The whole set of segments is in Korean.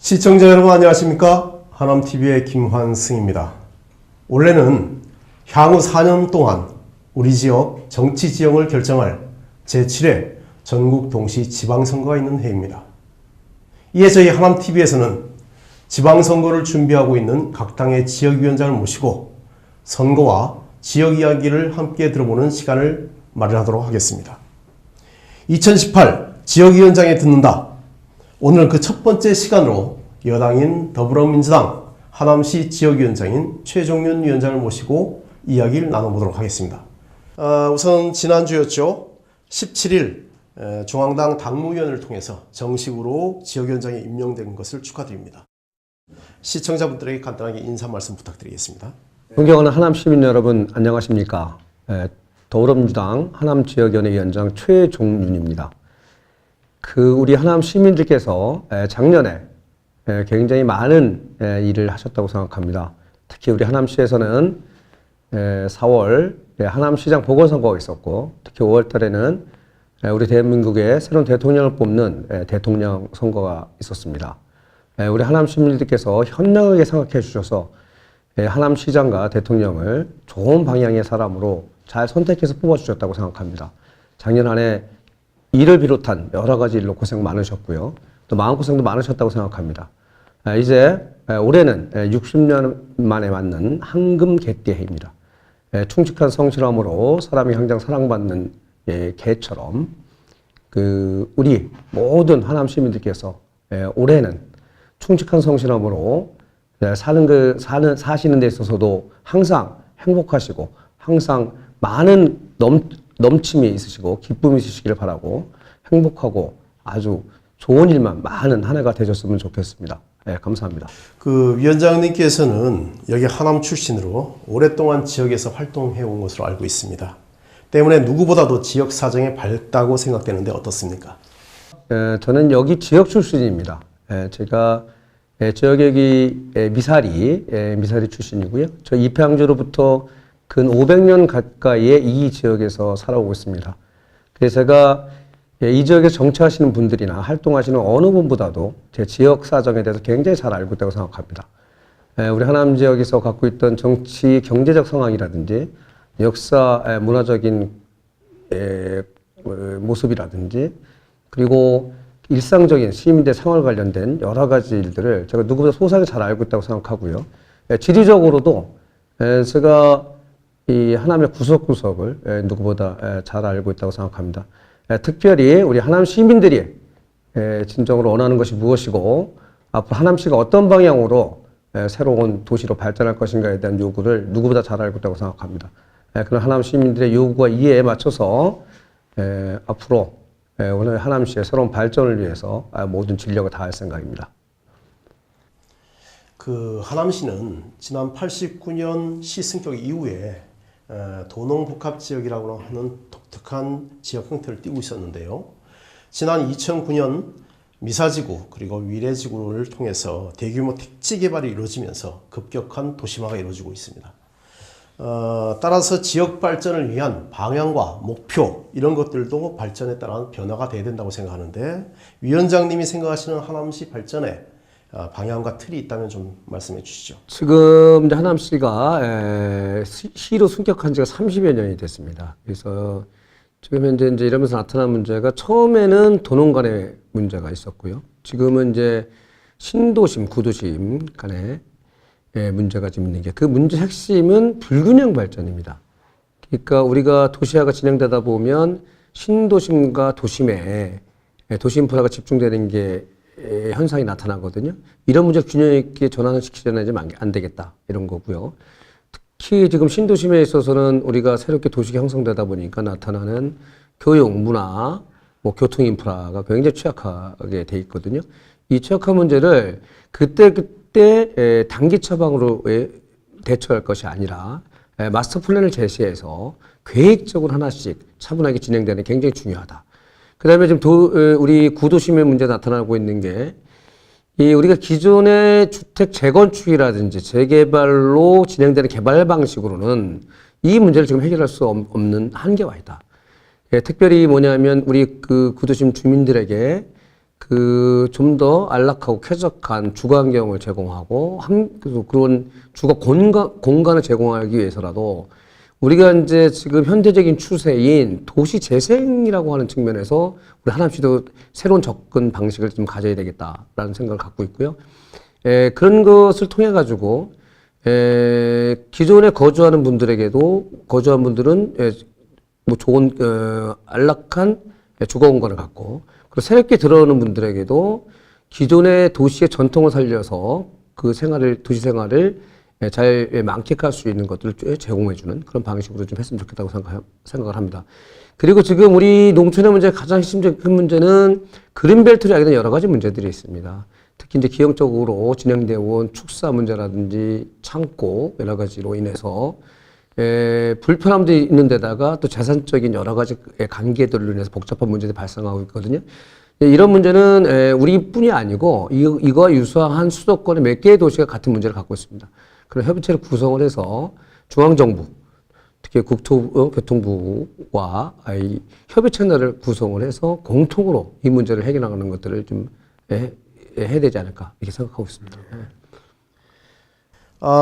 시청자 여러분 안녕하십니까? 하남TV의 김환승입니다. 올해는 향후 4년 동안 우리 지역 정치 지형을 결정할 제7회 전국 동시 지방선거가 있는 해입니다. 이에 저희 하남TV에서는 지방선거를 준비하고 있는 각 당의 지역위원장을 모시고 선거와 지역 이야기를 함께 들어보는 시간을 마련하도록 하겠습니다. 2018 지역위원장에 듣는다. 오늘 그 첫 번째 시간으로 여당인 더불어민주당 하남시 지역위원장인 최종윤 위원장을 모시고 이야기를 나눠보도록 하겠습니다. 우선 지난주였죠. 17일 중앙당 당무위원회를 통해서 정식으로 지역위원장에 임명된 것을 축하드립니다. 시청자분들에게 간단하게 인사 말씀 부탁드리겠습니다. 존경하는 하남 시민 여러분 안녕하십니까? 더불어민주당 하남지역위원회 위원장 최종윤입니다. 우리 하남 시민들께서 작년에 굉장히 많은 일을 하셨다고 생각합니다. 특히 우리 하남시에서는 4월 하남시장 보궐선거가 있었고, 특히 5월 달에는 우리 대한민국의 새로운 대통령을 뽑는 대통령 선거가 있었습니다. 우리 하남 시민들께서 현명하게 생각해 주셔서 하남시장과 대통령을 좋은 방향의 사람으로 잘 선택해서 뽑아주셨다고 생각합니다. 작년 한 해 일을 비롯한 여러 가지 일로 고생 많으셨고요. 또 마음고생도 많으셨다고 생각합니다. 이제 올해는 60년 만에 맞는 황금 개띠해입니다. 충직한 성실함으로 사람이 항상 사랑받는 개처럼 우리 모든 하남 시민들께서 올해는 충직한 성실함으로 사시는 데 있어서도 항상 행복하시고 항상 많은 넘침이 있으시고 기쁨이 있으시기를 바라고 행복하고 아주 좋은 일만 많은 한 해가 되셨으면 좋겠습니다. 감사합니다. 위원장님께서는 여기 하남 출신으로 오랫동안 지역에서 활동해 온 것으로 알고 있습니다. 때문에 누구보다도 지역 사정이 밝다고 생각되는데 어떻습니까? 저는 여기 지역 출신입니다. 제가 여기 미사리 출신이고요. 저 입양주로부터 근 500년 가까이의 이 지역에서 살아오고 있습니다. 그래서 제가 이 지역에서 정치하시는 분들이나 활동하시는 어느 분보다도 제 지역 사정에 대해서 굉장히 잘 알고 있다고 생각합니다. 우리 하남 지역에서 갖고 있던 정치, 경제적 상황이라든지 역사, 문화적인 모습이라든지 그리고 일상적인 시민들 생활 관련된 여러 가지 일들을 제가 누구보다 소상히 잘 알고 있다고 생각하고요. 지리적으로도 제가 이 하남의 구석구석을 누구보다 잘 알고 있다고 생각합니다. 특별히 우리 하남 시민들이 진정으로 원하는 것이 무엇이고 앞으로 하남시가 어떤 방향으로 새로운 도시로 발전할 것인가에 대한 요구를 누구보다 잘 알고 있다고 생각합니다. 그런 하남 시민들의 요구와 이해에 맞춰서 앞으로 오늘 하남시의 새로운 발전을 위해서 모든 진력을 다할 생각입니다. 하남시는 지난 89년 시 승격 이후에 도농복합지역이라고 하는 독특한 지역 형태를 띠고 있었는데요. 지난 2009년 미사지구 그리고 위례지구를 통해서 대규모 택지 개발이 이루어지면서 급격한 도시화가 이루어지고 있습니다. 따라서 지역 발전을 위한 방향과 목표 이런 것들도 발전에 따른 변화가 돼야 된다고 생각하는데 위원장님이 생각하시는 하남시 발전에 방향과 틀이 있다면 좀 말씀해 주시죠. 지금 이제 하남시가 시로 승격한 지가 30여 년이 됐습니다. 그래서 지금 현재 이제 이러면서 나타난 문제가 처음에는 도농 간의 문제가 있었고요. 지금은 이제 신도심, 구도심 간의 문제가 지금 있는 게 그 문제 핵심은 불균형 발전입니다. 그러니까 우리가 도시화가 진행되다 보면 신도심과 도심에 도시 인프라가 집중되는 게 현상이 나타나거든요. 이런 문제 균형 있게 전환을 시키지 않으면 안 되겠다. 이런 거고요. 특히 지금 신도심에 있어서는 우리가 새롭게 도시가 형성되다 보니까 나타나는 교육, 문화, 교통 인프라가 굉장히 취약하게 돼 있거든요. 이 취약한 문제를 그때 단기 처방으로 대처할 것이 아니라 마스터 플랜을 제시해서 계획적으로 하나씩 차분하게 진행되는 게 굉장히 중요하다. 그 다음에 지금 우리 구도심의 문제 나타나고 있는 게, 우리가 기존의 주택 재건축이라든지 재개발로 진행되는 개발 방식으로는 이 문제를 지금 해결할 수 없는 한계가 있다. 특별히 뭐냐면, 우리 구도심 주민들에게 그 좀 더 안락하고 쾌적한 주거 환경을 제공하고 그래서 그런 주거 공간을 제공하기 위해서라도 우리가 이제 지금 현대적인 추세인 도시 재생이라고 하는 측면에서 우리 하남시도 새로운 접근 방식을 좀 가져야 되겠다라는 생각을 갖고 있고요. 그런 것을 통해 가지고 기존에 거주하는 분들에게도 거주한 분들은 뭐 좋은 안락한 주거 공간을 갖고 그리고 새롭게 들어오는 분들에게도 기존의 도시의 전통을 살려서 그 도시 생활을 잘 만끽할 수 있는 것들을 제공해주는 그런 방식으로 좀 했으면 좋겠다고 생각을 합니다. 그리고 지금 우리 농촌의 문제 가장 핵심적인 큰 문제는 그린벨트를 하게 된 여러 가지 문제들이 있습니다. 특히 이제 기형적으로 진행되어 온 축사 문제라든지 창고 여러 가지로 인해서 불편함도 있는 데다가 또 재산적인 여러 가지 관계들로 인해서 복잡한 문제들이 발생하고 있거든요. 이런 문제는 우리뿐이 아니고 이거와 유사한 수도권의 몇 개의 도시가 같은 문제를 갖고 있습니다. 그런 협의체를 구성을 해서 중앙정부, 특히 국토교통부와 이 협의 채널을 구성을 해서 공통으로 이 문제를 해결하는 것들을 좀 해야 되지 않을까 이렇게 생각하고 있습니다.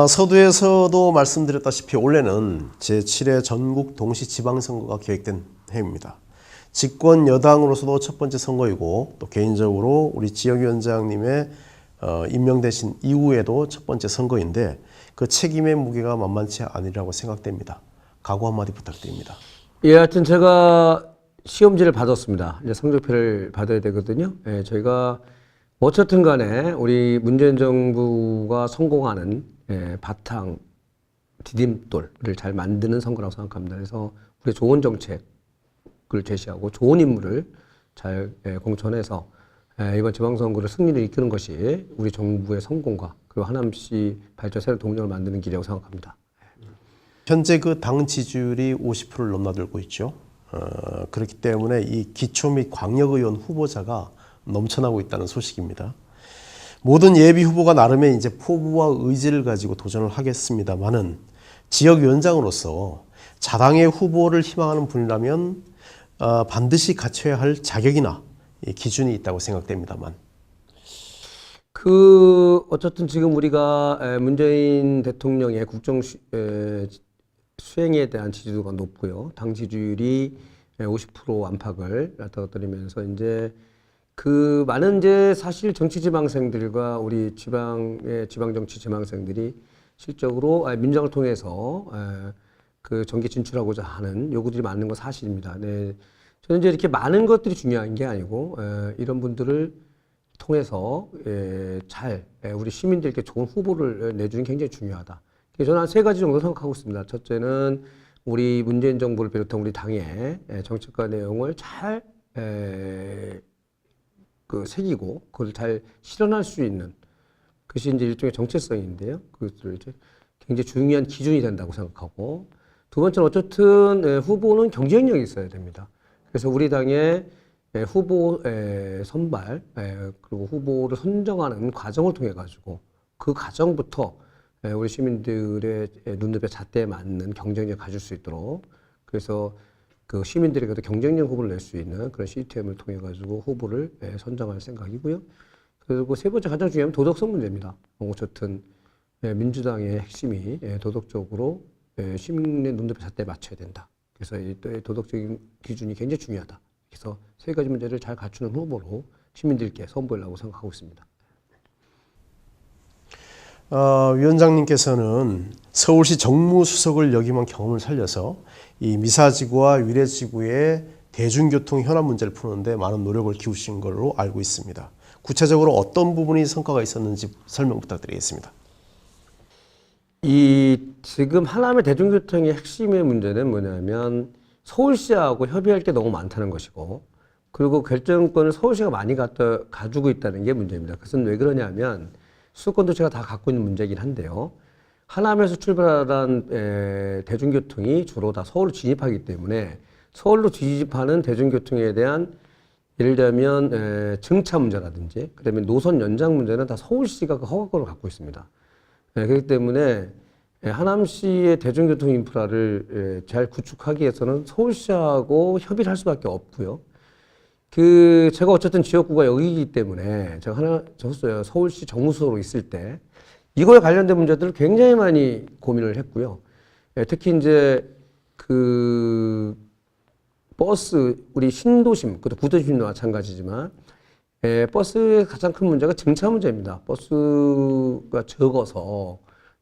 서두에서도 말씀드렸다시피 올해는 제7회 전국 동시 지방선거가 계획된 해입니다. 집권 여당으로서도 첫 번째 선거이고 또 개인적으로 우리 지역위원장님의 임명되신 이후에도 첫 번째 선거인데 그 책임의 무게가 만만치 않으리라고 생각됩니다. 각오 한마디 부탁드립니다. 하여튼 제가 시험지를 받았습니다. 이제 성적표를 받아야 되거든요. 저희가 어쨌든 간에 우리 문재인 정부가 성공하는 바탕 디딤돌을 잘 만드는 선거라고 생각합니다. 그래서 우리 좋은 정책을 제시하고 좋은 인물을 잘 공천해서 이번 지방선거를 승리를 이끄는 것이 우리 정부의 성공과 그리고 하남시 발전 새로운 동력을 만드는 길이라고 생각합니다. 현재 그 당 지지율이 50%를 넘나들고 있죠. 그렇기 때문에 이 기초 및 광역의원 후보자가 넘쳐나고 있다는 소식입니다. 모든 예비 후보가 나름의 이제 포부와 의지를 가지고 도전을 하겠습니다만은 지역위원장으로서 자당의 후보를 희망하는 분이라면 반드시 갖춰야 할 자격이나 기준이 있다고 생각됩니다만. 어쨌든 지금 우리가 문재인 대통령의 국정 수행에 대한 지지도가 높고요. 당 지지율이 50% 안팎을 나타내면서 이제 많은 이제 사실 정치 지망생들과 우리 지방 정치 지망생들이 실적으로 민정을 통해서 그 정계 진출하고자 하는 요구들이 많은 건 사실입니다. 네. 저는 이제 이렇게 많은 것들이 중요한 게 아니고 이런 분들을 통해서 우리 시민들께 좋은 후보를 내주는 게 굉장히 중요하다. 저는 한 3가지 정도 생각하고 있습니다. 첫째는 우리 문재인 정부를 비롯한 우리 당의 정책과 내용을 잘 새기고 그걸 잘 실현할 수 있는 그것이 이제 일종의 정체성인데요. 그것을 이제 굉장히 중요한 기준이 된다고 생각하고 두 번째는 어쨌든 후보는 경쟁력이 있어야 됩니다. 그래서 우리 당의 후보 선발 그리고 후보를 선정하는 과정을 통해 가지고 그 과정부터 우리 시민들의 눈높이 잣대에 맞는 경쟁력을 가질 수 있도록 그래서 그 시민들에게도 경쟁력 후보를 낼 수 있는 그런 시스템을 통해 가지고 후보를 선정할 생각이고요. 그리고 세 번째 가장 중요한 도덕성 문제입니다. 어쨌든 민주당의 핵심이 도덕적으로 시민의 눈높이 잣대에 맞춰야 된다. 그래서 이 도덕적인 기준이 굉장히 중요하다. 그래서 3가지 문제를 잘 갖추는 후보로 시민들께 선보이려고 생각하고 있습니다. 위원장님께서는 서울시 정무수석을 역임한 경험을 살려서 이 미사지구와 위례지구의 대중교통 현안 문제를 푸는데 많은 노력을 기울이신 걸로 알고 있습니다. 구체적으로 어떤 부분이 성과가 있었는지 설명 부탁드리겠습니다. 지금 하남의 대중교통의 핵심의 문제는 뭐냐면 서울시하고 협의할 게 너무 많다는 것이고 그리고 결정권을 서울시가 많이 가지고 있다는 게 문제입니다. 그것은 왜 그러냐면 수도권 도시가 다 갖고 있는 문제이긴 한데요. 하남에서 출발한 대중교통이 주로 다 서울로 진입하기 때문에 서울로 진입하는 대중교통에 대한 예를 들면 증차 문제라든지 그다음에 노선 연장 문제는 다 서울시가 그 허가권을 갖고 있습니다. 그렇기 때문에 하남시의 대중교통 인프라를 잘 구축하기 위해서는 서울시하고 협의를 할 수밖에 없고요. 제가 어쨌든 지역구가 여기이기 때문에 제가 하나 적었어요. 서울시 정무수석으로 있을 때 이거에 관련된 문제들을 굉장히 많이 고민을 했고요. 특히 이제 버스, 우리 신도심, 그것도 구도심도 마찬가지지만, 버스의 가장 큰 문제가 증차 문제입니다. 버스가 적어서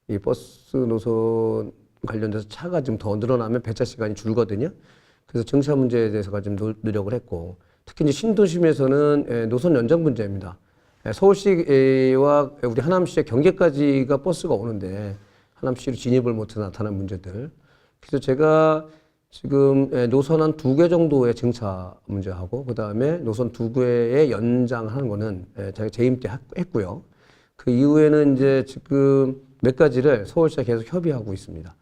이 버스 노선 관련돼서 차가 좀 더 늘어나면 배차 시간이 줄거든요. 그래서 증차 문제에 대해서가 좀 노력을 했고, 특히 이제 신도심에서는 노선 연장 문제입니다. 서울시와 우리 하남시의 경계까지가 버스가 오는데 하남시로 진입을 못해 나타난 문제들. 그래서 제가 지금 노선 한 2개 정도의 증차 문제하고 그다음에 노선 2개의 연장하는 거는 제가 재임 때 했고요. 그 이후에는 이제 지금 몇 가지를 서울시와 계속 협의하고 있습니다.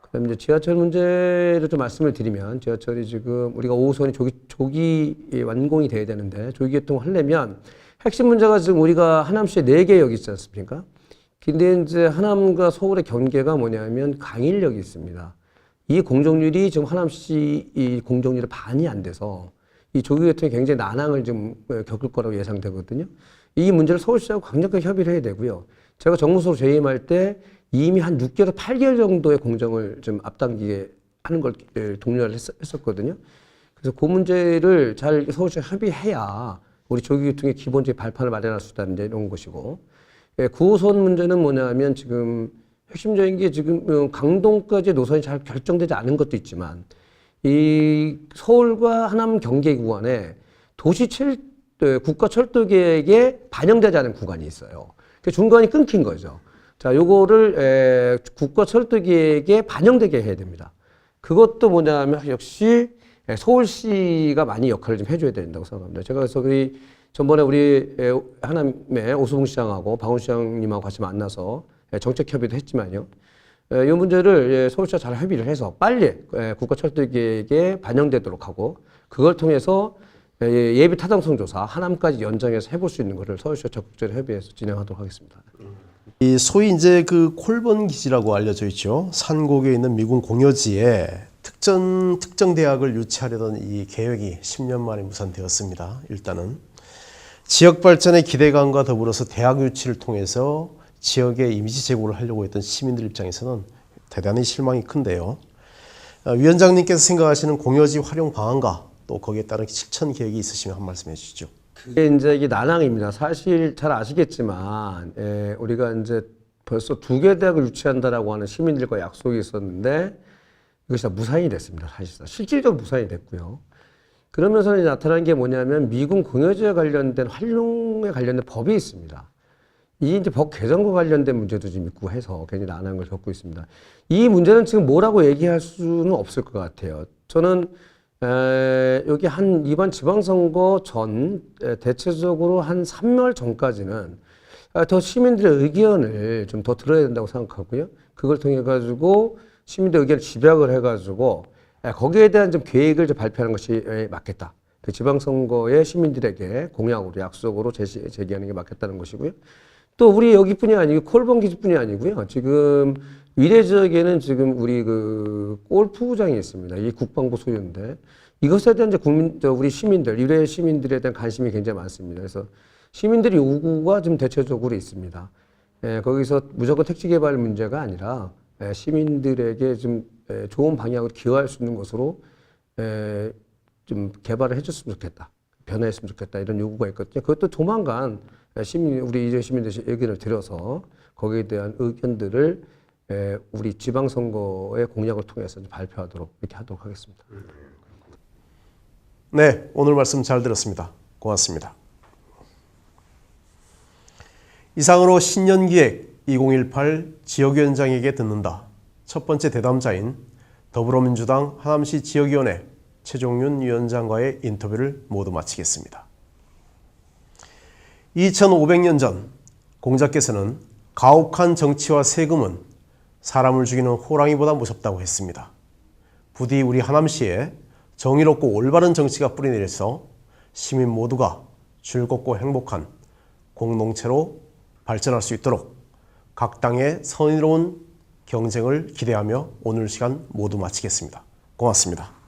그다음에 이제 지하철 문제를 좀 말씀을 드리면 지하철이 지금 우리가 5호선이 조기 완공이 돼야 되는데 조기 개통을 하려면 핵심 문제가 지금 우리가 하남시에 4개 역이 있지 않습니까? 근데 이제 하남과 서울의 경계가 뭐냐면 강일역이 있습니다. 이 공정률이 지금 하남시 이 공정률의 반이 안 돼서 이 조기 개통이 굉장히 난항을 좀 겪을 거라고 예상되거든요. 이 문제를 서울시하고 강력하게 협의를 해야 되고요. 제가 정무수로 재임할 때 이미 한 6개월, 8개월 정도의 공정을 좀 앞당기게 하는 걸 독려를 했었거든요. 그래서 그 문제를 잘 서울시와 협의해야 우리 조기 개통의 기본적인 발판을 마련할 수 있다는 이런 것이고, 9호선 문제는 뭐냐면 지금 핵심적인 게 지금 강동까지 노선이 잘 결정되지 않은 것도 있지만 이 서울과 하남 경계 구간에 국가 철도 계획에 반영되지 않은 구간이 있어요. 그 중간이 끊긴 거죠. 자, 요거를 국가 철도 계획에 반영되게 해야 됩니다. 그것도 뭐냐면 역시 서울시가 많이 역할을 좀 해줘야 된다고 생각합니다. 제가 그래서 전번에 우리 하남의 오수봉 시장하고 박원 시장님하고 같이 만나서 정책 협의도 했지만요. 이 문제를 서울시와 잘 협의를 해서 빨리 국가 철도 계획에 반영되도록 하고 그걸 통해서 예비 타당성 조사 하남까지 연장해서 해볼 수 있는 것을 서울시와 적극적으로 협의해서 진행하도록 하겠습니다. 이 소위 이제 그 콜본 기지라고 알려져 있죠. 산곡에 있는 미군 공여지에 특정 대학을 유치하려던 이 계획이 10년 만에 무산되었습니다. 일단은 지역 발전의 기대감과 더불어서 대학 유치를 통해서 지역의 이미지 제고를 하려고 했던 시민들 입장에서는 대단히 실망이 큰데요. 위원장님께서 생각하시는 공여지 활용 방안과 또 거기에 따른 실천 계획이 있으시면 한 말씀 해주시죠. 그게 이제 이게 난항입니다. 사실 잘 아시겠지만 우리가 이제 벌써 2개 대학을 유치한다라고 하는 시민들과 약속이 있었는데 이것이 다 무산이 됐습니다. 사실상 실질적으로 무산이 됐고요. 그러면서 이제 나타난 게 뭐냐면 미군 공여지에 관련된 활용에 관련된 법이 있습니다. 이 이제 법 개정과 관련된 문제도 지금 있고 해서 굉장히 난항을 겪고 있습니다. 이 문제는 지금 뭐라고 얘기할 수는 없을 것 같아요. 저는 여기 이번 지방선거 전 대체적으로 한 3월 전까지는 더 시민들의 의견을 좀 더 들어야 된다고 생각하고요. 그걸 통해 가지고 시민들의 의견을 집약을 해 가지고 거기에 대한 좀 계획을 좀 발표하는 것이 맞겠다. 그 지방선거에 시민들에게 공약으로 약속으로 제기하는 게 맞겠다는 것이고요. 또 우리 여기뿐이 아니고 콜본 기지뿐이 아니고요. 지금 위례 지역에는 지금 우리 그 골프장이 있습니다. 이 국방부 소유인데 이것에 대한 이제 우리 시민들, 위례 시민들에 대한 관심이 굉장히 많습니다. 그래서 시민들의 요구가 좀 대체적으로 있습니다. 거기서 무조건 택지 개발 문제가 아니라 시민들에게 좀 좋은 방향으로 기여할 수 있는 것으로 좀 개발을 해줬으면 좋겠다. 변화했으면 좋겠다. 이런 요구가 있거든요. 그것도 조만간 우리 이재 시민들의 의견을 들어서 거기에 대한 의견들을 우리 지방선거의 공약을 통해서 발표하도록 이렇게 하도록 하겠습니다. 네, 오늘 말씀 잘 들었습니다. 고맙습니다. 이상으로 신년기획 2018 지역위원장에게 듣는다. 첫 번째 대담자인 더불어민주당 하남시 지역위원회 최종윤 위원장과의 인터뷰를 모두 마치겠습니다. 2500년 전 공자께서는 가혹한 정치와 세금은 사람을 죽이는 호랑이보다 무섭다고 했습니다. 부디 우리 하남시에 정의롭고 올바른 정치가 뿌리내려서 시민 모두가 즐겁고 행복한 공동체로 발전할 수 있도록 각 당의 선의로운 경쟁을 기대하며 오늘 시간 모두 마치겠습니다. 고맙습니다.